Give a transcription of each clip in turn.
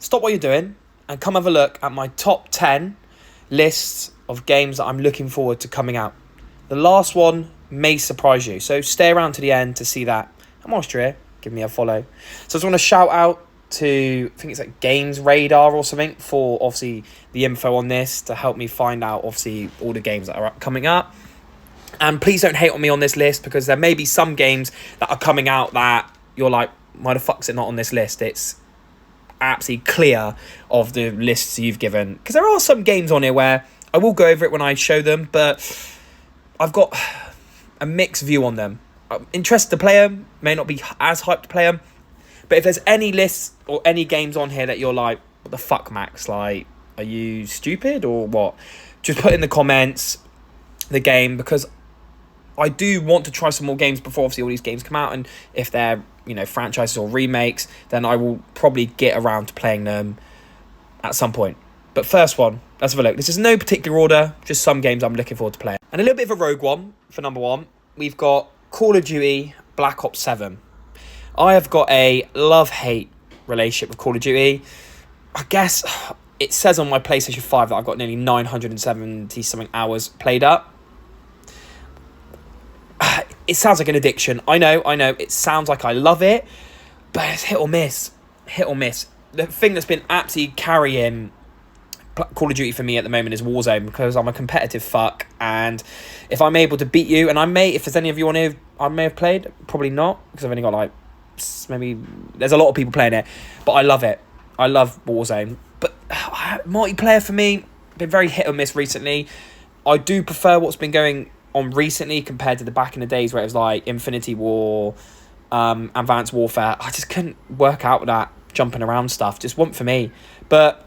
stop what you're doing and come have a look at my top 10 lists of games that I'm looking forward to coming out. The last one may surprise you, so stay around to the end to see that. And whilst you're here, give me a follow. So I just want to shout out to, I think it's like Games Radar or something, for obviously the info on this to help me find out obviously all the games that are coming up. And please don't hate on me on this list, because there may be some games that are coming out that you're like, why the fuck's it not on this list? It's absolutely clear of the lists you've given, because there are some games on here where I will go over it when I show them, but I've got a mixed view on them. I'm interested to play them, may not be as hyped to play them, but if there's any lists or any games on here that you're like, what the fuck, Max, like, are you stupid or what? Just put in the comments the game, because I do want to try some more games before obviously all these games come out, and if they're, you know, franchises or remakes, then I will probably get around to playing them at some point. But first one, let's have a look. This is no particular order, just some games I'm looking forward to playing. And a little bit of a rogue one for number one. We've got Call of Duty Black Ops 7. I have got a love-hate relationship with Call of Duty. I guess it says on my PlayStation 5 that I've got nearly 970-something hours played up. It sounds like an addiction. I know. It sounds like I love it, but it's hit or miss. Hit or miss. The thing that's been absolutely carrying Call of Duty for me at the moment is Warzone, because I'm a competitive fuck, and if I'm able to beat you, and if there's any of you on here I may have played, probably not, because I've only got like, maybe, there's a lot of people playing it, but I love it. I love Warzone. But multiplayer for me, been very hit or miss recently. I do prefer what's been going on recently compared to the back in the days where it was like Infinity War, Advanced Warfare. I just couldn't work out with that jumping around stuff. Just wasn't for me. But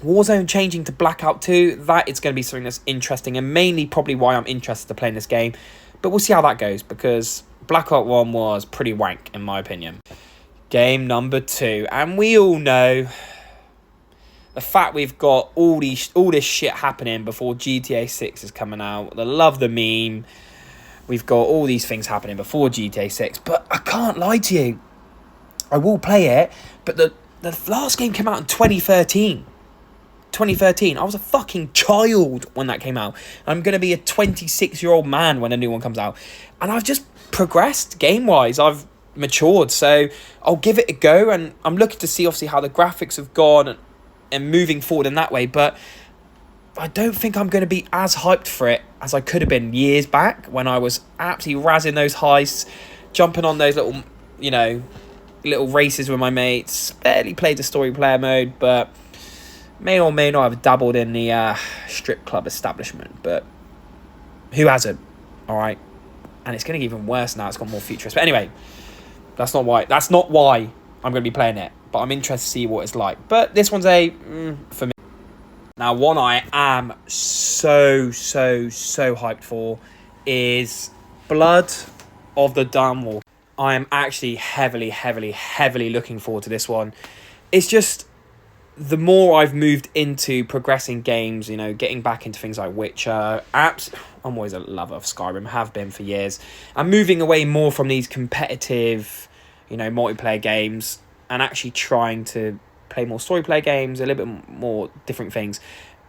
Warzone changing to Blackout 2, that is going to be something that's interesting, and mainly probably why I'm interested to playing this game. But we'll see how that goes, because Blackout 1 was pretty wank in my opinion. Game number 2, and we all know the fact we've got all this shit happening before GTA 6 is coming out. The meme. We've got all these things happening before GTA 6, but I can't lie to you. I will play it, but the last game came out in 2013. I was a fucking child when that came out. I'm going to be a 26-year-old man when a new one comes out. And I've just progressed game-wise. I've matured, so I'll give it a go, and I'm looking to see obviously how the graphics have gone and moving forward in that way, but I don't think I'm going to be as hyped for it as I could have been years back when I was absolutely razzing those heists, jumping on those little, you know, little races with my mates. Barely played the story player mode, but may or may not have dabbled in the strip club establishment, but who hasn't? All right, and it's going to get even worse now. It's got more futurist. But anyway, that's not why I'm going to be playing it, but I'm interested to see what it's like. But this one's for me. Now, one I am so hyped for is Blood of the Dawnwalker. I am actually heavily looking forward to this one. It's just, the more I've moved into progressing games, you know, getting back into things like Witcher, I'm always a lover of Skyrim, have been for years. I'm moving away more from these competitive, you know, multiplayer games, and actually trying to play more story player games, a little bit more different things.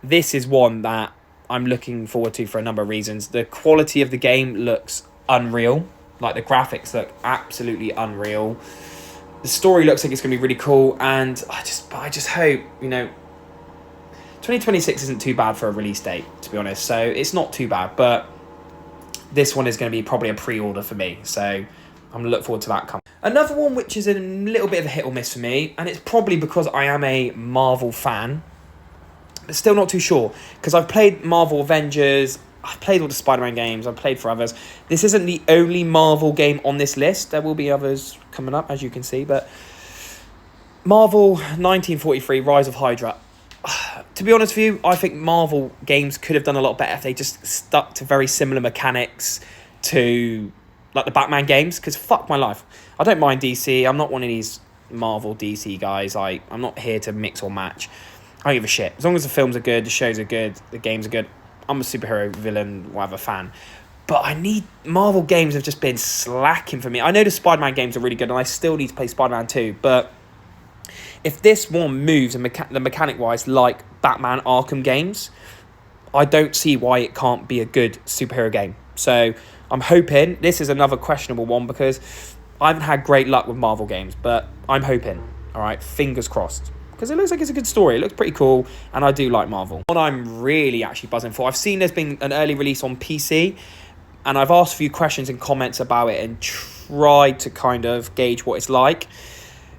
This is one that I'm looking forward to for a number of reasons. The quality of the game looks unreal. Like, the graphics look absolutely unreal. The story looks like it's going to be really cool, and I just hope, you know, 2026 isn't too bad for a release date, to be honest, so it's not too bad, but this one is going to be probably a pre-order for me, so I'm going to look forward to that coming. Another one which is a little bit of a hit or miss for me, and it's probably because I am a Marvel fan, but still not too sure, because I've played Marvel Avengers, I've played all the Spider-Man games, I've played for others. This isn't the only Marvel game on this list. There will be others coming up, as you can see, but Marvel 1943, Rise of Hydra. To be honest with you, I think Marvel games could have done a lot better if they just stuck to very similar mechanics to, like, the Batman games, because fuck my life. I don't mind DC. I'm not one of these Marvel DC guys. I'm not here to mix or match. I don't give a shit. As long as the films are good, the shows are good, the games are good, I'm a superhero, villain, whatever fan. But Marvel games have just been slacking for me. I know the Spider-Man games are really good, and I still need to play Spider-Man 2, but if this one moves the mechanic-wise like Batman Arkham games, I don't see why it can't be a good superhero game. So I'm hoping, this is another questionable one because I haven't had great luck with Marvel games, but I'm hoping, all right, fingers crossed. Because it looks like it's a good story. It looks pretty cool, and I do like Marvel. What I'm really actually buzzing for, I've seen there's been an early release on PC, and I've asked a few questions and comments about it and tried to kind of gauge what it's like,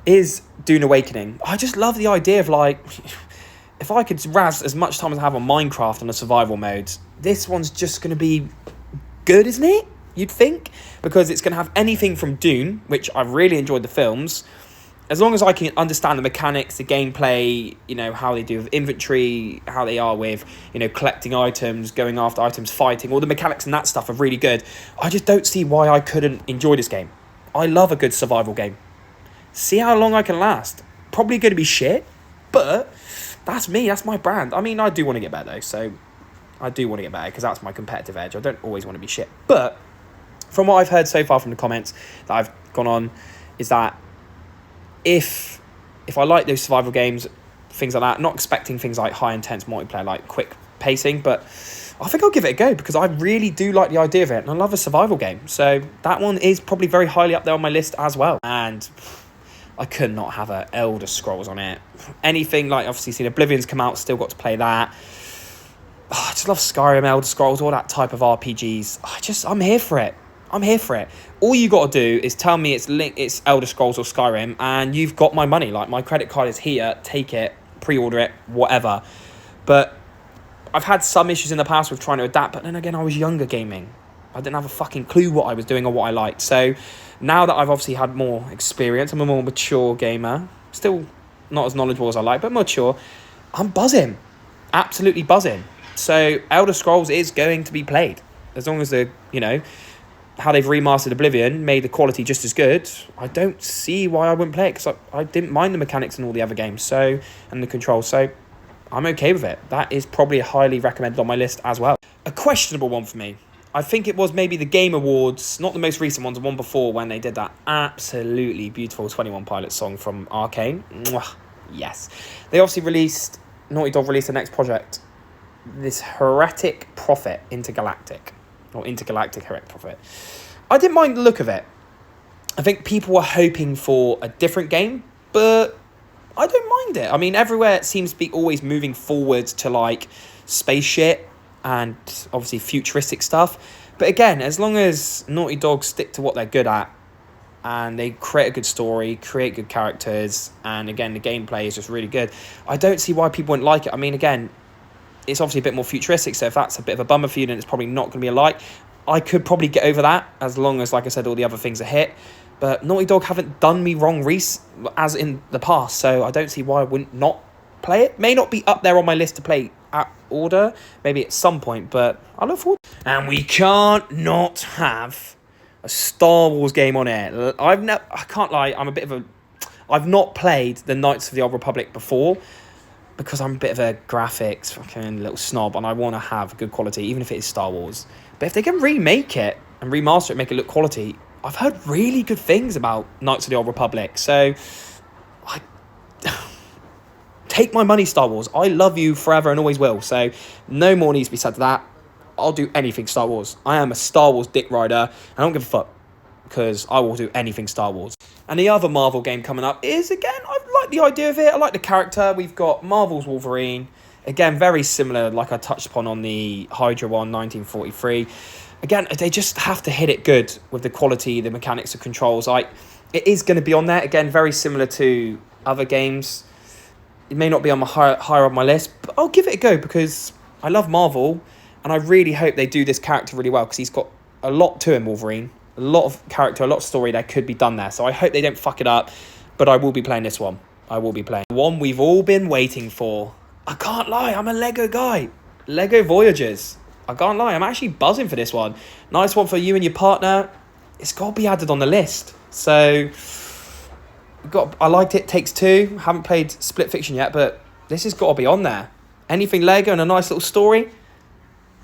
is Dune Awakening. I just love the idea of, like, if I could razz as much time as I have on Minecraft on the survival modes, this one's just going to be good, isn't it? You'd think? Because it's going to have anything from Dune, which I've really enjoyed the films. As long as I can understand the mechanics, the gameplay, you know, how they do with inventory, how they are with, you know, collecting items, going after items, fighting, all the mechanics and that stuff are really good. I just don't see why I couldn't enjoy this game. I love a good survival game. See how long I can last. Probably going to be shit, but that's me, that's my brand. I mean, I do want to get better though, so I do want to get better because that's my competitive edge. I don't always want to be shit. But from what I've heard so far from the comments that I've gone on, is that if I like those survival games, things like that, not expecting things like high intense multiplayer, like quick pacing, but I think I'll give it a go because I really do like the idea of it and I love a survival game. So that one is probably very highly up there on my list as well. And I could not have a Elder Scrolls on it. Anything like, obviously seen Oblivion's come out, still got to play that. I just love Skyrim, Elder Scrolls, all that type of RPGs. I'm here for it. I'm here for it. All you got to do is tell me it's Elder Scrolls or Skyrim, and you've got my money. Like, my credit card is here. Take it, pre-order it, whatever. But I've had some issues in the past with trying to adapt, but then again, I was younger gaming. I didn't have a fucking clue what I was doing or what I liked. So now that I've obviously had more experience, I'm a more mature gamer. Still not as knowledgeable as I like, but mature. I'm buzzing. Absolutely buzzing. So Elder Scrolls is going to be played. As long as how they've remastered Oblivion made the quality just as good, I don't see why I wouldn't play it, because I didn't mind the mechanics in all the other games, and the controls, so I'm okay with it. That is probably highly recommended on my list as well. A questionable one for me. I think it was maybe the Game Awards, not the most recent ones, the one before, when they did that absolutely beautiful 21 Pilots song from Arcane. Mwah, yes. They obviously Naughty Dog released the next project, this Heretic Prophet Intergalactic. Or Intergalactic Heretic Prophet. I didn't mind the look of it. I think people were hoping for a different game, but I don't mind it. I mean, everywhere it seems to be always moving forwards to, like, space shit and obviously futuristic stuff. But again, as long as Naughty Dog stick to what they're good at and they create a good story, create good characters, and again, the gameplay is just really good, I don't see why people wouldn't like it. I mean, again, it's obviously a bit more futuristic, so if that's a bit of a bummer for you, then it's probably not going to be a like. I could probably get over that, as long as, like I said, all the other things are hit. But Naughty Dog haven't done me wrong as in the past, so I don't see why I wouldn't not play it. May not be up there on my list to play at order, maybe at some point, but I look forward. And we can't not have a Star Wars game on air. I can't lie, I've not played the Knights of the Old Republic before, because I'm a bit of a graphics fucking little snob and I want to have good quality, even if it is Star Wars. But if they can remake it and remaster it, make it look quality, I've heard really good things about Knights of the Old Republic. So, take my money, Star Wars. I love you forever and always will. So, no more needs to be said to that. I'll do anything Star Wars. I am a Star Wars dick rider. I don't give a fuck, because I will do anything Star Wars. And the other Marvel game coming up is, again, I like the idea of it. I like the character. We've got Marvel's Wolverine. Again, very similar, like I touched upon on the Hydra one, 1943. Again, they just have to hit it good with the quality, the mechanics, the controls. It is going to be on there. Again, very similar to other games. It may not be on my higher on my list, but I'll give it a go because I love Marvel. And I really hope they do this character really well, because he's got a lot to him, Wolverine. A lot of character, a lot of story that could be done there. So I hope they don't fuck it up. But I will be playing this one. I will be playing the one we've all been waiting for. I can't lie, I'm a Lego guy. Lego Voyagers. I can't lie, I'm actually buzzing for this one. Nice one for you and your partner. It's got to be added on the list. So, I liked It Takes Two. Haven't played Split Fiction yet, but this has got to be on there. Anything Lego and a nice little story,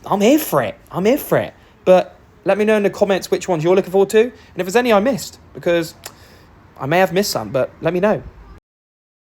I'm here for it. I'm here for it. But let me know in the comments which ones you're looking forward to, and if there's any I missed, because I may have missed some, but let me know.